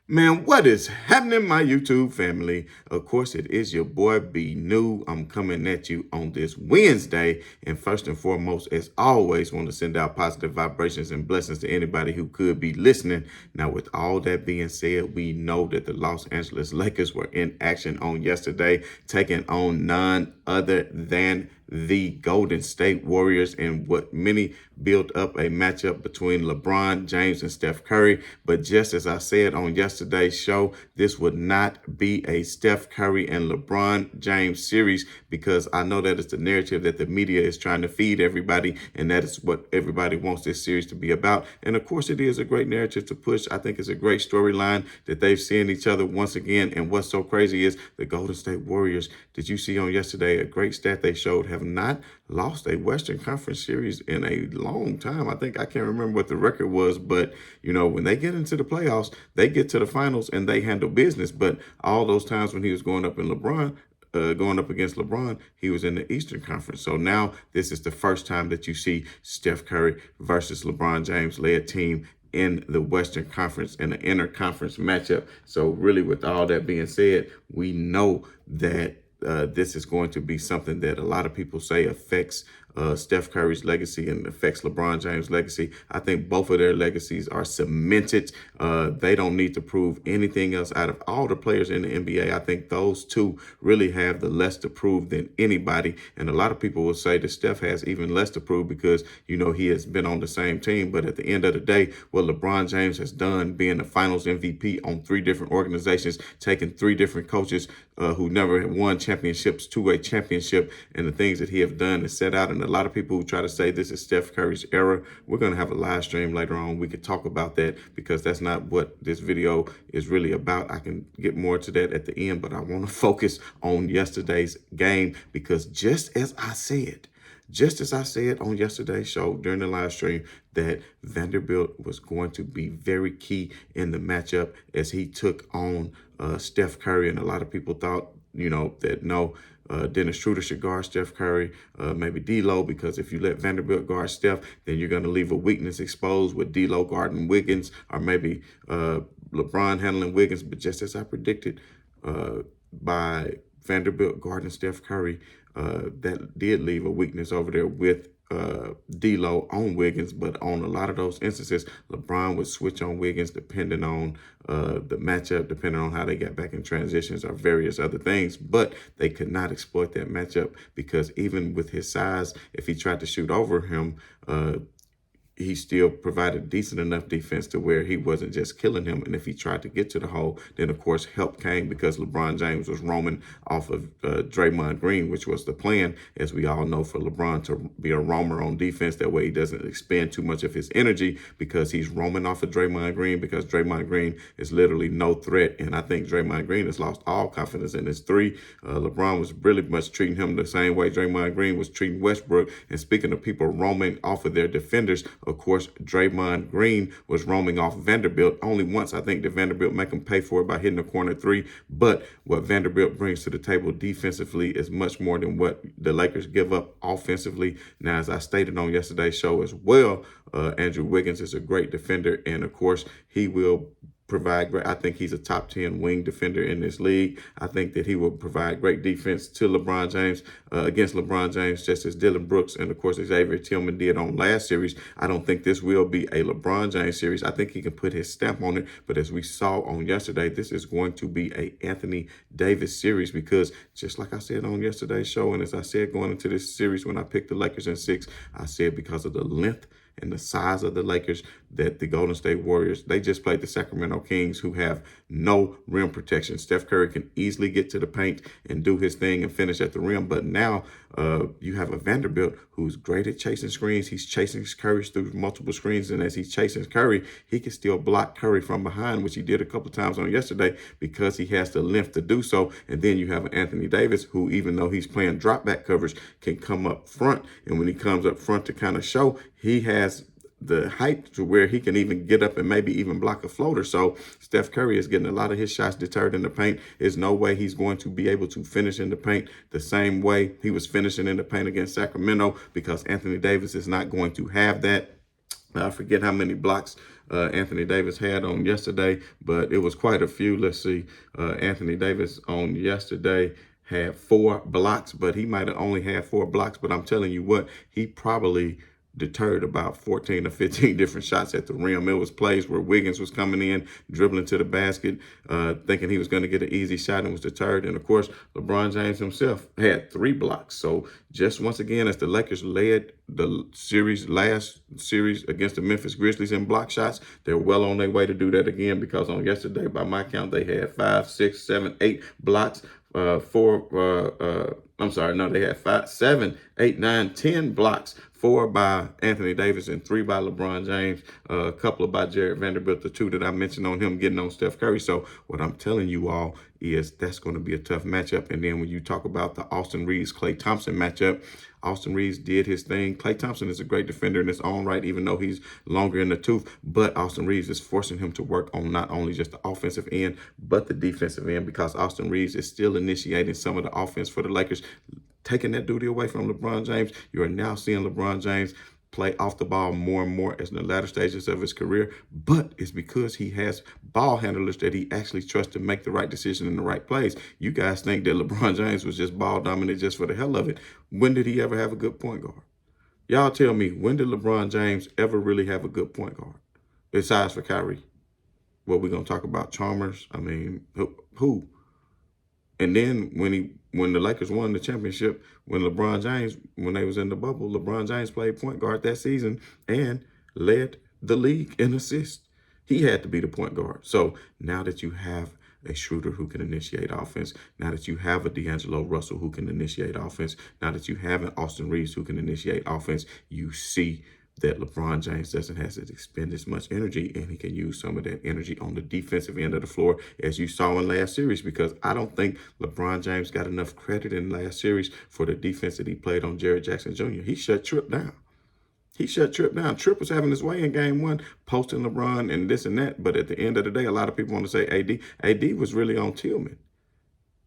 Man, what is happening, my YouTube family? Of course, it is your boy B New. I'm coming at you on this Wednesday. And first and foremost, as always, want to send out positive vibrations and blessings to anybody who could be listening. Now, with all that being said, we know that the Los Angeles Lakers were in action on yesterday, taking on none other than the Golden State Warriors in what many built up a matchup between LeBron James and Steph Curry. But just as I said on yesterday's show, this would not be a Steph Curry and LeBron James series because I know that it's the narrative that the media is trying to feed everybody, and that is what everybody wants this series to be about. And of course, it is a great narrative to push. I think it's a great storyline that they've seen each other once again. And what's so crazy is the Golden State Warriors, did you see on yesterday a great stat they showed, have not lost a Western Conference series in a long time. I can't remember what the record was, but when they get into the playoffs, they get to the finals and they handle business. But all those times when he was going up against LeBron, he was in the Eastern Conference. So now this is the first time that you see Steph Curry versus LeBron James led team in the Western Conference in an interconference matchup. So really, with all that being said, we know that this is going to be something that a lot of people say affects Steph Curry's legacy and affects LeBron James' legacy. I think both of their legacies are cemented. They don't need to prove anything else. Out of all the players in the NBA, I think those two really have the less to prove than anybody. And a lot of people will say that Steph has even less to prove because, he has been on the same team. But at the end of the day, what LeBron James has done, being the finals MVP on 3 different organizations, taking 3 different coaches who never won championships to a championship, and the things that he have done is set out. And a lot of people who try to say this is Steph Curry's era, we're going to have a live stream later on. We could talk about that because that's not what this video is really about. I can get more to that at the end, but I want to focus on yesterday's game because just as I said on yesterday's show during the live stream, that Vanderbilt was going to be very key in the matchup as he took on Steph Curry. And a lot of people thought, that no, Dennis Schroeder should guard Steph Curry, maybe D'Lo, because if you let Vanderbilt guard Steph, then you're going to leave a weakness exposed with D'Lo guarding Wiggins, or maybe LeBron handling Wiggins. But just as I predicted, by Vanderbilt guarding Steph Curry, that did leave a weakness over there with D'Lo on Wiggins. But on a lot of those instances, LeBron would switch on Wiggins depending on the matchup, depending on how they got back in transitions or various other things. But they could not exploit that matchup because even with his size, if he tried to shoot over him, he still provided decent enough defense to where he wasn't just killing him. And if he tried to get to the hole, then of course help came because LeBron James was roaming off of Draymond Green, which was the plan, as we all know, for LeBron to be a roamer on defense. That way he doesn't expend too much of his energy because he's roaming off of Draymond Green, because Draymond Green is literally no threat. And I think Draymond Green has lost all confidence in his 3. LeBron was really much treating him the same way Draymond Green was treating Westbrook. And speaking of people roaming off of their defenders, of course, Draymond Green was roaming off Vanderbilt. Only once, I think, did Vanderbilt make him pay for it by hitting a corner 3. But what Vanderbilt brings to the table defensively is much more than what the Lakers give up offensively. Now, as I stated on yesterday's show as well, Andrew Wiggins is a great defender. And, of course, he will provide great. I think he's a top 10 wing defender in this league. I think that he will provide great defense to LeBron James, against LeBron James, just as Dylan Brooks and, of course, Xavier Tillman did on last series. I don't think this will be a LeBron James series. I think he can put his stamp on it. But as we saw on yesterday, this is going to be a Anthony Davis series because just like I said on yesterday's show, and as I said going into this series when I picked the Lakers in 6, I said because of the length and the size of the Lakers, that the Golden State Warriors, they just played the Sacramento Kings, who have no rim protection. Steph Curry can easily get to the paint and do his thing and finish at the rim. But now you have a Vanderbilt who's great at chasing screens. He's chasing Curry through multiple screens. And as he's chasing Curry, he can still block Curry from behind, which he did a couple times on yesterday because he has the length to do so. And then you have Anthony Davis, who, even though he's playing drop back coverage, can come up front. And when he comes up front to kind of show, he has the height to where he can even get up and maybe even block a floater. So Steph Curry is getting a lot of his shots deterred in the paint. There's no way he's going to be able to finish in the paint the same way he was finishing in the paint against Sacramento, because Anthony Davis is not going to have that. I forget how many blocks Anthony Davis had on yesterday, but it was quite a few. Let's see. Anthony Davis on yesterday had 4 blocks, but he might have only had 4 blocks. But I'm telling you what, he probably deterred about 14 or 15 different shots at the rim. It was plays where Wiggins was coming in, dribbling to the basket, thinking he was going to get an easy shot and was deterred. And of course, LeBron James himself had 3 blocks. So just once again, as the Lakers led the last series against the Memphis Grizzlies in block shots, they're well on their way to do that again, because on yesterday, by my count, they had 5, 6, 7, 8 blocks. They had 5, 7, 8, 9, 10 blocks. 4 by Anthony Davis and 3 by LeBron James. A couple by Jared Vanderbilt, the 2 that I mentioned on him getting on Steph Curry. So what I'm telling you all is that's going to be a tough matchup. And then when you talk about the Austin Reeves-Klay Thompson matchup, Austin Reeves did his thing. Klay Thompson is a great defender in his own right, even though he's longer in the tooth. But Austin Reeves is forcing him to work on not only just the offensive end, but the defensive end, because Austin Reeves is still initiating some of the offense for the Lakers, taking that duty away from LeBron James. You are now seeing LeBron James play off the ball more and more as in the latter stages of his career, but it's because he has ball handlers that he actually trusts to make the right decision in the right place. You guys think that LeBron James was just ball dominant just for the hell of it. When did he ever have a good point guard? Y'all tell me, when did LeBron James ever really have a good point guard? Besides for Kyrie. What we're going to talk about? Chalmers? I mean, who? And then when the Lakers won the championship, when they was in the bubble, LeBron James played point guard that season and led the league in assists. He had to be the point guard. So now that you have a Schroeder who can initiate offense, now that you have a D'Angelo Russell who can initiate offense, now that you have an Austin Reeves who can initiate offense, you see that LeBron James doesn't have to expend as much energy, and he can use some of that energy on the defensive end of the floor, as you saw in last series, because I don't think LeBron James got enough credit in last series for the defense that he played on Jared Jackson Jr. He shut Tripp down. Tripp was having his way in game 1, posting LeBron and this and that, but at the end of the day, a lot of people want to say AD. AD was really on Tillman.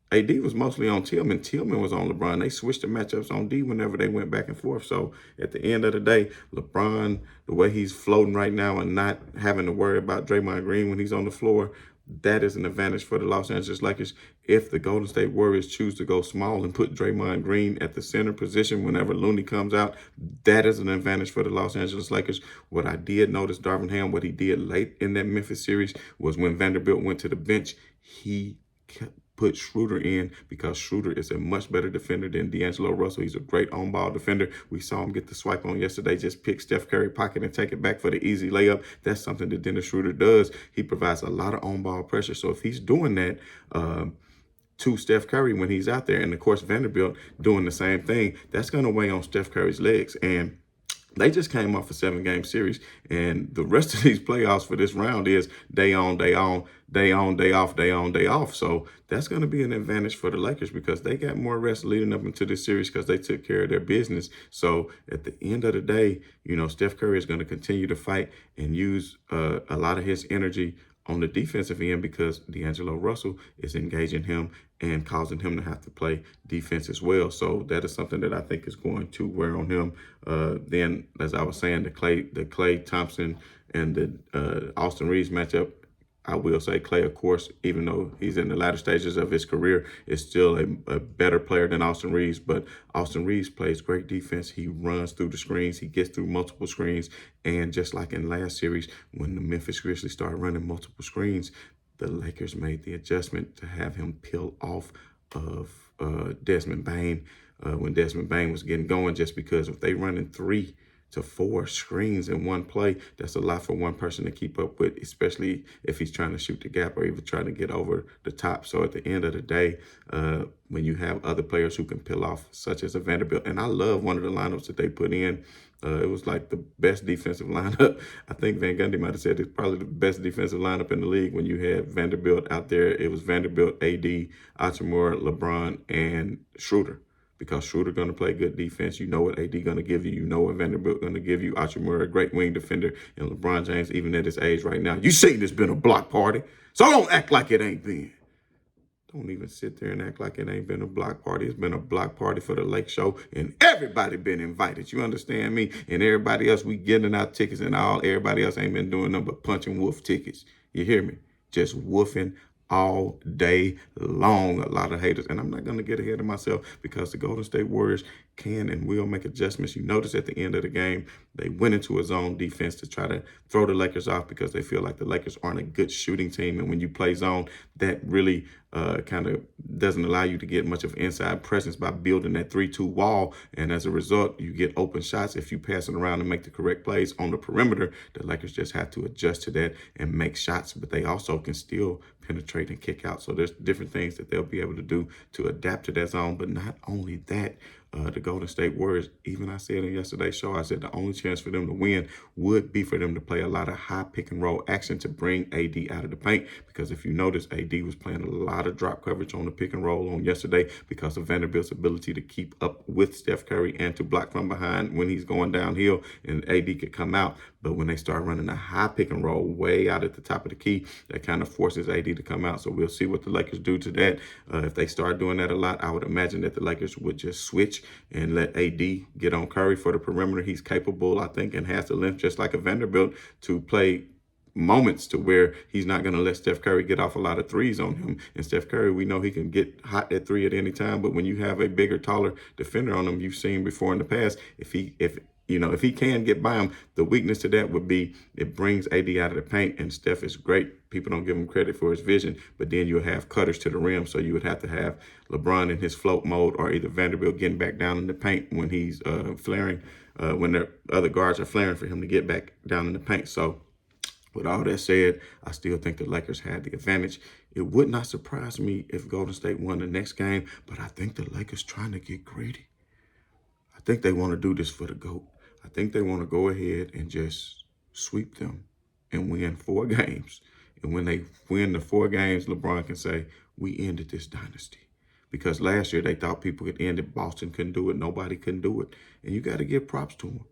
AD was mostly on Tillman. Tillman was on LeBron. They switched the matchups on D whenever they went back and forth. So at the end of the day, LeBron, the way he's floating right now and not having to worry about Draymond Green when he's on the floor, that is an advantage for the Los Angeles Lakers. If the Golden State Warriors choose to go small and put Draymond Green at the center position whenever Looney comes out, that is an advantage for the Los Angeles Lakers. What I did notice, Darvin Ham, what he did late in that Memphis series was when Vanderbilt went to the bench, he put Schroeder in, because Schroeder is a much better defender than D'Angelo Russell. He's a great on-ball defender. We saw him get the swipe on yesterday, just pick Steph Curry pocket and take it back for the easy layup. That's something that Dennis Schroeder does. He provides a lot of on-ball pressure. So if he's doing that to Steph Curry when he's out there, and of course Vanderbilt doing the same thing, that's going to weigh on Steph Curry's legs. And they just came off a 7-game series, and the rest of these playoffs for this round is day on, day on, day on, day off, day on, day off. So that's going to be an advantage for the Lakers, because they got more rest leading up into this series because they took care of their business. So at the end of the day, Steph Curry is going to continue to fight and use a lot of his energy on the defensive end, because D'Angelo Russell is engaging him and causing him to have to play defense as well. So that is something that I think is going to wear on him. Then, as I was saying, the Klay Thompson and the Austin Reeves matchup, I will say Klay, of course, even though he's in the latter stages of his career, is still a better player than Austin Reeves. But Austin Reeves plays great defense. He runs through the screens. He gets through multiple screens. And just like in last series, when the Memphis Grizzlies started running multiple screens, the Lakers made the adjustment to have him peel off of Desmond Bane when Desmond Bane was getting going, just because if they running 3 to 4 screens in one play, that's a lot for one person to keep up with, especially if he's trying to shoot the gap or even trying to get over the top. So at the end of the day, when you have other players who can peel off, such as a Vanderbilt, and I love one of the lineups that they put in. It was like the best defensive lineup. I think Van Gundy might have said it's probably the best defensive lineup in the league when you had Vanderbilt out there. It was Vanderbilt, AD, Hachimura, LeBron, and Schroeder. Because Schroeder going to play good defense. You know what AD going to give you. You know what Vanderbilt going to give you. Hachimura, a great wing defender. And LeBron James, even at his age right now, you seen it's been a block party. So don't act like it ain't been. Don't even sit there and act like it ain't been a block party. It's been a block party for the Lake Show, and everybody been invited. You understand me? And everybody else, we getting out tickets, and everybody else ain't been doing nothing but punching wolf tickets. You hear me? Just woofing all day long. A lot of haters. And I'm not going to get ahead of myself because the Golden State Warriors can and will make adjustments. You notice at the end of the game, they went into a zone defense to try to throw the Lakers off because they feel like the Lakers aren't a good shooting team. And when you play zone, that really kind of doesn't allow you to get much of inside presence by building that 3-2 wall. And as a result, you get open shots if you pass it around and make the correct plays on the perimeter. The Lakers just have to adjust to that and make shots, but they also can still penetrate and kick out. So there's different things that they'll be able to do to adapt to that zone. But not only that, the Golden State Warriors, even I said in yesterday's show, I said the only chance for them to win would be for them to play a lot of high pick and roll action to bring AD out of the paint. Because if you notice, AD was playing a lot of drop coverage on the pick and roll on yesterday because of Vanderbilt's ability to keep up with Steph Curry and to block from behind when he's going downhill, and AD could come out. But when they start running a high pick and roll way out at the top of the key, that kind of forces AD to come out. So we'll see what the Lakers do to that. If they start doing that a lot, I would imagine that the Lakers would just switch and let AD get on Curry for the perimeter. He's capable, I think, and has the length, just like a Vanderbilt, to play moments to where he's not going to let Steph Curry get off a lot of threes on him. And Steph Curry, we know he can get hot at three at any time, but when you have a bigger, taller defender on him, you've seen before in the past, if he can get by him, the weakness to that would be it brings AD out of the paint, and Steph is great. People don't give him credit for his vision, but then you'll have cutters to the rim, so you would have to have LeBron in his float mode or either Vanderbilt getting back down in the paint when he's flaring, when the other guards are flaring for him to get back down in the paint. So with all that said, I still think the Lakers had the advantage. It would not surprise me if Golden State won the next game, but I think the Lakers trying to get greedy. I think they want to do this for the GOAT. I think they want to go ahead and just sweep them and win 4 games. And when they win the 4 games, LeBron can say, we ended this dynasty. Because last year they thought people could end it. Boston couldn't do it. Nobody couldn't do it. And you got to give props to them.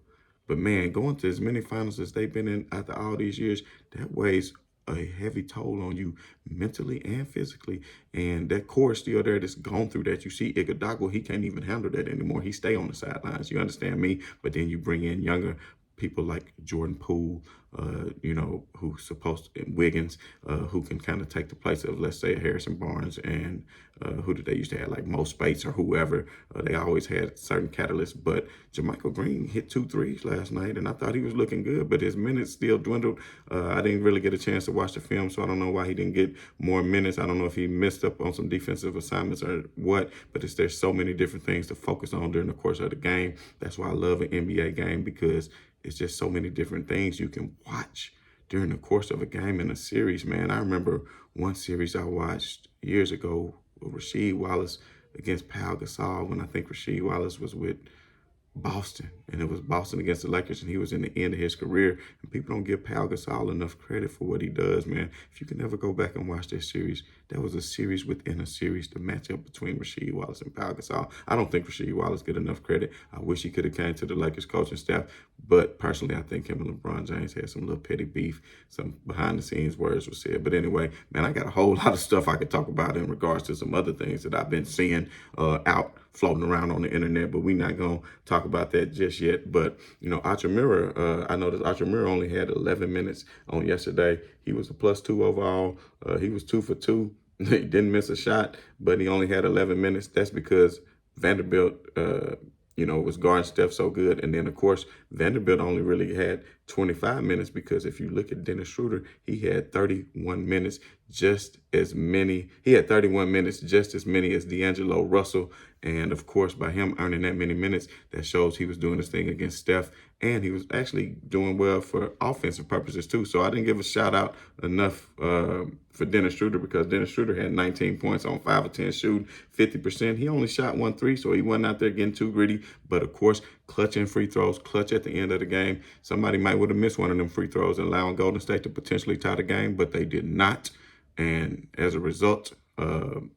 But man, going to as many finals as they've been in after all these years, that weighs a heavy toll on you mentally and physically. And that core is still there that's gone through that. You see Iguodala, he can't even handle that anymore. He stay on the sidelines. You understand me? But then you bring in younger people like Jordan Poole, who's supposed to, Wiggins, who can kind of take the place of, let's say, Harrison Barnes, and who did they used to have, like Mo Spates or whoever. They always had certain catalysts. But JaMychal Green hit 2 threes last night, and I thought he was looking good, but his minutes still dwindled. I didn't really get a chance to watch the film, so I don't know why he didn't get more minutes. I don't know if he missed up on some defensive assignments or what, but there's so many different things to focus on during the course of the game. That's why I love an NBA game, because it's just so many different things you can watch during the course of a game in a series, man. I remember one series I watched years ago with Rasheed Wallace against Pau Gasol, when I think Rasheed Wallace was with Boston, and it was Boston against the Lakers, and he was in the end of his career. And people don't give Pau Gasol enough credit for what he does, man. If you can never go back and watch that series, that was a series within a series, the matchup between Rasheed Wallace and Pau Gasol. I don't think Rasheed Wallace get enough credit. I wish he could have came to the Lakers coaching staff, but personally, I think him and LeBron James had some little petty beef, some behind-the-scenes words were said. But anyway, man, I got a whole lot of stuff I could talk about in regards to some other things that I've been seeing out floating around on the internet, but we're not going to talk about that just yet. But, Achimura, I noticed Achimura only had 11 minutes on yesterday. He was a +2 overall. He was 2 for 2. He didn't miss a shot, but he only had 11 minutes. That's because Vanderbilt, was guarding Steph so good. And then, of course, Vanderbilt only really had 25 minutes, because if you look at Dennis Schroeder, he had 31 minutes, just as many. He had 31 minutes, just as many as D'Angelo Russell. And, of course, by him earning that many minutes, that shows he was doing his thing against Steph. And he was actually doing well for offensive purposes, too. So I didn't give a shout-out enough for Dennis Schroeder, because Dennis Schroeder had 19 points on 5 of 10 shooting, 50%. He only shot 1 3, so he wasn't out there getting too gritty. But, of course, clutch in free throws, clutch at the end of the game. Somebody might would have missed one of them free throws and allowing Golden State to potentially tie the game, but they did not. And as a result, Dennis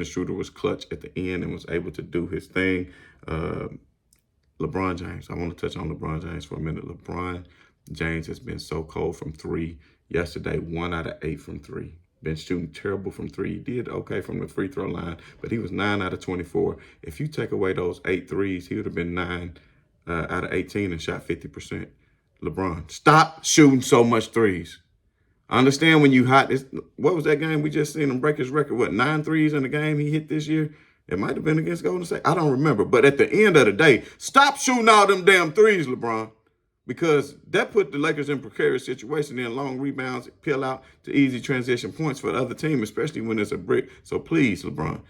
Schroeder was clutch at the end and was able to do his thing. LeBron James, I want to touch on LeBron James for a minute. LeBron James has been so cold from 3 yesterday, 1 out of 8 from 3. Been shooting terrible from three. He did okay from the free throw line, but he was 9 out of 24. If you take away those 8 threes, he would have been 9 out of 18 and shot 50%. LeBron, stop shooting so much threes. I understand when you hot. What was that game we just seen him break his record? What, 9 threes in the game he hit this year? It might have been against Golden State. I don't remember. But at the end of the day, stop shooting all them damn threes, LeBron. Because that put the Lakers in precarious situation. Then long rebounds, peel out to easy transition points for the other team, especially when it's a brick. So please, LeBron,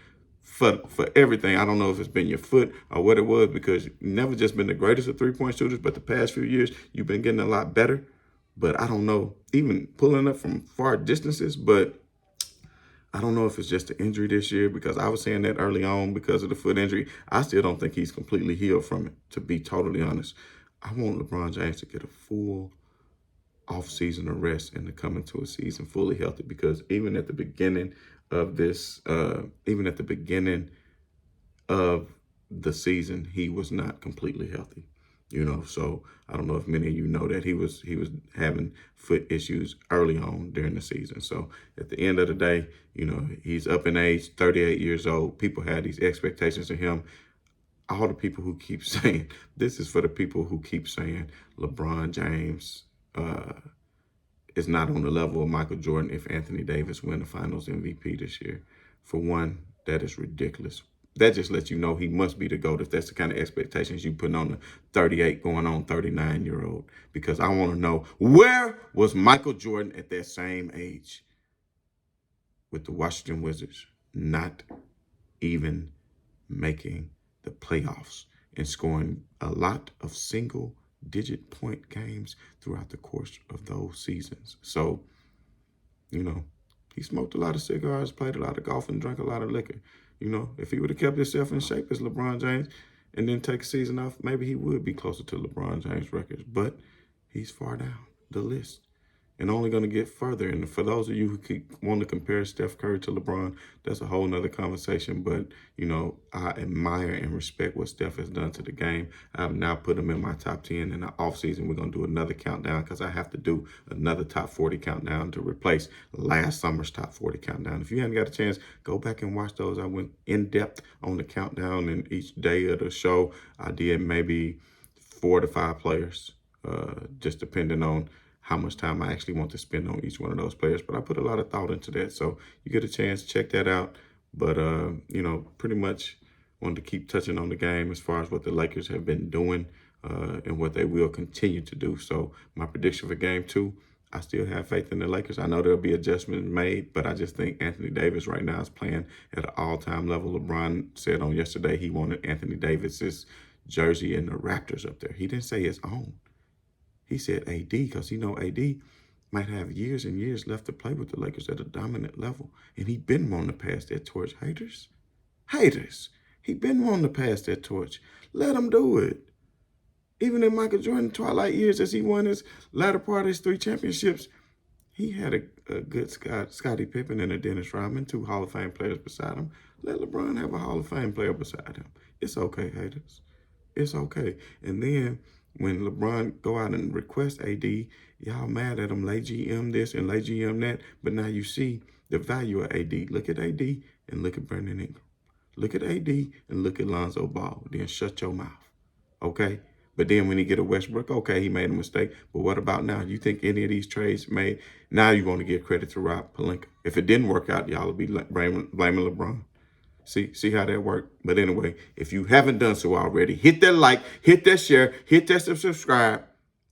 for everything. I don't know if it's been your foot or what it was, because you've never just been the greatest of three-point shooters, but the past few years, you've been getting a lot better. But I don't know, even pulling up from far distances, but I don't know if it's just an injury this year, because I was saying that early on because of the foot injury. I still don't think he's completely healed from it, to be totally honest. I want LeBron James to get a full off-season of rest and to come into a season fully healthy, because even at the beginning of this, of the season, he was not completely healthy. So I don't know if many of you know that he was having foot issues early on during the season. So at the end of the day, he's up in age, 38 years old. People had these expectations of him. All the people who keep saying, this is for the people who keep saying LeBron James is not on the level of Michael Jordan if Anthony Davis win the Finals MVP this year. For one, that is ridiculous. That just lets you know he must be the GOAT if that's the kind of expectations you put on the 38 going on 39-year-old. Because I want to know, where was Michael Jordan at that same age with the Washington Wizards not even making the playoffs and scoring a lot of single-digit point games throughout the course of those seasons? So, he smoked a lot of cigars, played a lot of golf, and drank a lot of liquor. If he would have kept himself in shape as LeBron James and then take a season off, maybe he would be closer to LeBron James' records. But he's far down the list and only going to get further. And for those of you who want to compare Steph Curry to LeBron, that's a whole nother conversation. But, I admire and respect what Steph has done to the game. I've now put him in my top 10. In the offseason, we're going to do another countdown, because I have to do another top 40 countdown to replace last summer's top 40 countdown. If you haven't got a chance, go back and watch those. I went in depth on the countdown, and each day of the show, I did maybe 4 to 5 players, just depending on how much time I actually want to spend on each one of those players. But I put a lot of thought into that. So you get a chance, check that out. But, pretty much wanted to keep touching on the game as far as what the Lakers have been doing and what they will continue to do. So my prediction for game 2, I still have faith in the Lakers. I know there'll be adjustments made, but I just think Anthony Davis right now is playing at an all-time level. LeBron said on yesterday he wanted Anthony Davis's jersey and the Raptors up there. He didn't say his own. He said AD, because AD might have years and years left to play with the Lakers at a dominant level. And he been wanting to pass that torch. Haters. He been wanting to pass that torch. Let him do it. Even in Michael Jordan's twilight years, as he won his latter part of his 3 championships, he had a good Scottie Pippen and a Dennis Rodman, 2 Hall of Fame players beside him. Let LeBron have a Hall of Fame player beside him. It's okay, haters. It's okay. And then when LeBron go out and request AD, y'all mad at him, lay GM this and lay GM that. But now you see the value of AD. Look at AD and look at Brandon Ingram. Look at AD and look at Lonzo Ball. Then shut your mouth, okay? But then when he get a Westbrook, okay, he made a mistake. But what about now? You think any of these trades made? Now you want to give credit to Rob Pelinka. If it didn't work out, y'all will be blaming LeBron. See how that worked? But anyway, if you haven't done so already, hit that like, hit that share, hit that subscribe.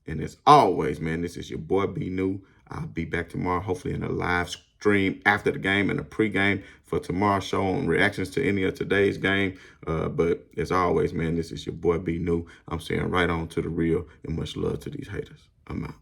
And as always, man, this is your boy B New. I'll be back tomorrow, hopefully in a live stream after the game and a pregame for tomorrow's show on reactions to any of today's game. But as always, man, this is your boy B New. I'm saying right on to the real, and much love to these haters. I'm out.